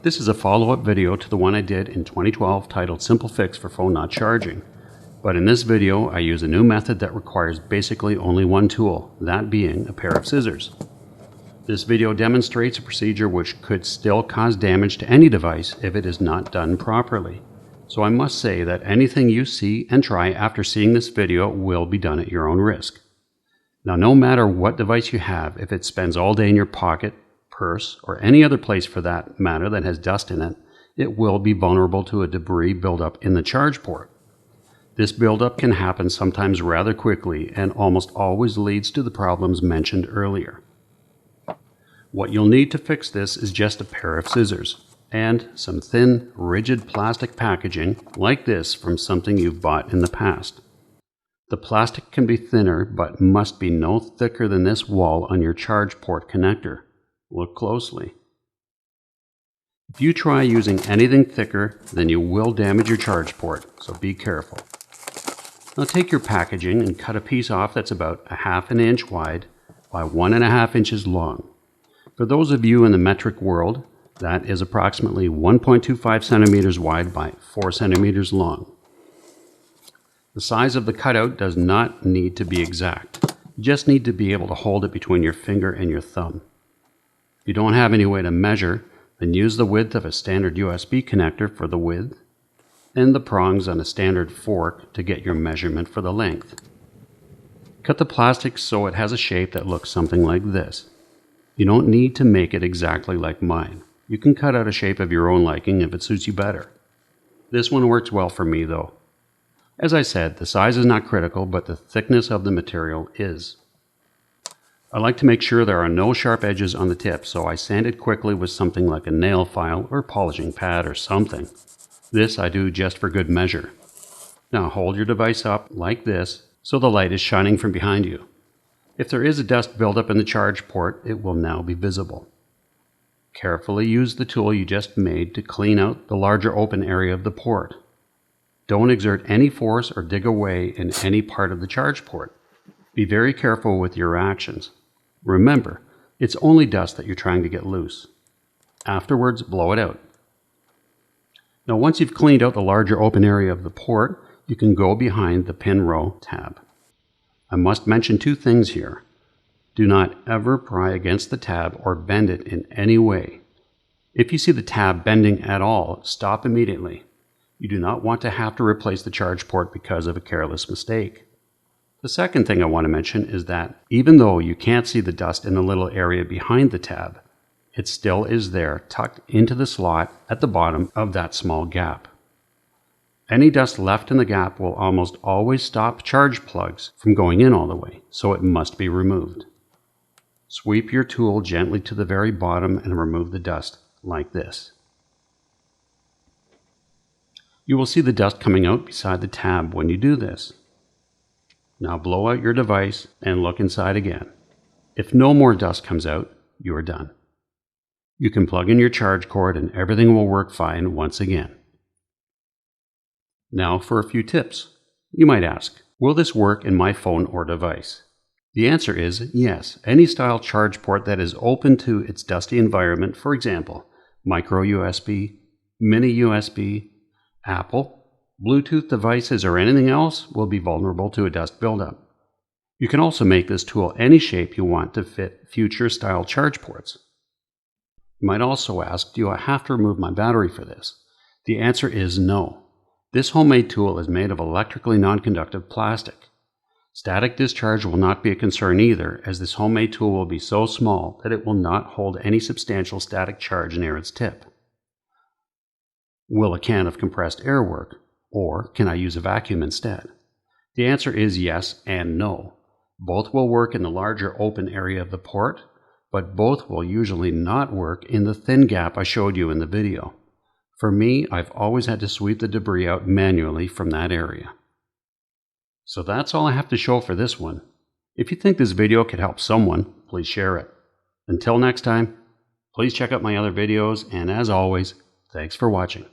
This is a follow-up video to the one I did in 2012 titled Simple Fix for Phone Not Charging. But in this video, I use a new method that requires basically only one tool, that being a pair of scissors. This video demonstrates a procedure which could still cause damage to any device if it is not done properly. So I must say that anything you see and try after seeing this video will be done at your own risk. Now, no matter what device you have, if it spends all day in your pocket, purse, or any other place for that matter that has dust in it, it will be vulnerable to a debris buildup in the charge port. This buildup can happen sometimes rather quickly and almost always leads to the problems mentioned earlier. What you'll need to fix this is just a pair of scissors and some thin, rigid plastic packaging like this from something you've bought in the past. The plastic can be thinner but must be no thicker than this wall on your charge port connector. Look closely. If you try using anything thicker, then you will damage your charge port, so be careful. Now take your packaging and cut a piece off that's about 1/2 inch wide by 1.5 inches long. For those of you in the metric world, that is approximately 1.25 centimeters wide by 4 centimeters long. The size of the cutout does not need to be exact. You just need to be able to hold it between your finger and your thumb. If you don't have any way to measure, then use the width of a standard USB connector for the width and the prongs on a standard fork to get your measurement for the length. Cut the plastic so it has a shape that looks something like this. You don't need to make it exactly like mine. You can cut out a shape of your own liking if it suits you better. This one works well for me though. As I said, the size is not critical, but the thickness of the material is. I like to make sure there are no sharp edges on the tip, so I sand it quickly with something like a nail file or polishing pad or something. This I do just for good measure. Now hold your device up like this so the light is shining from behind you. If there is a dust buildup in the charge port, it will now be visible. Carefully use the tool you just made to clean out the larger open area of the port. Don't exert any force or dig away in any part of the charge port. Be very careful with your actions. Remember, it's only dust that you're trying to get loose. Afterwards, blow it out. Now, once you've cleaned out the larger open area of the port, you can go behind the pin row tab. I must mention two things here. Do not ever pry against the tab or bend it in any way. If you see the tab bending at all, stop immediately. You do not want to have to replace the charge port because of a careless mistake. The second thing I want to mention is that even though you can't see the dust in the little area behind the tab, it still is there tucked into the slot at the bottom of that small gap. Any dust left in the gap will almost always stop charge plugs from going in all the way, so it must be removed. Sweep your tool gently to the very bottom and remove the dust like this. You will see the dust coming out beside the tab when you do this. Now blow out your device and look inside again. If no more dust comes out, you are done. You can plug in your charge cord and everything will work fine once again. Now for a few tips. You might ask, will this work in my phone or device? The answer is yes. Any style charge port that is open to its dusty environment, for example, micro USB, mini USB, Apple, Bluetooth devices, or anything else will be vulnerable to a dust buildup. You can also make this tool any shape you want to fit future style charge ports. You might also ask, do I have to remove my battery for this? The answer is no. This homemade tool is made of electrically non-conductive plastic. Static discharge will not be a concern either, as this homemade tool will be so small that it will not hold any substantial static charge near its tip. Will a can of compressed air work? Or can I use a vacuum instead? The answer is yes and no. Both will work in the larger open area of the port, but both will usually not work in the thin gap I showed you in the video. For me, I've always had to sweep the debris out manually from that area. So that's all I have to show for this one. If you think this video could help someone, please share it. Until next time, please check out my other videos, and as always, thanks for watching.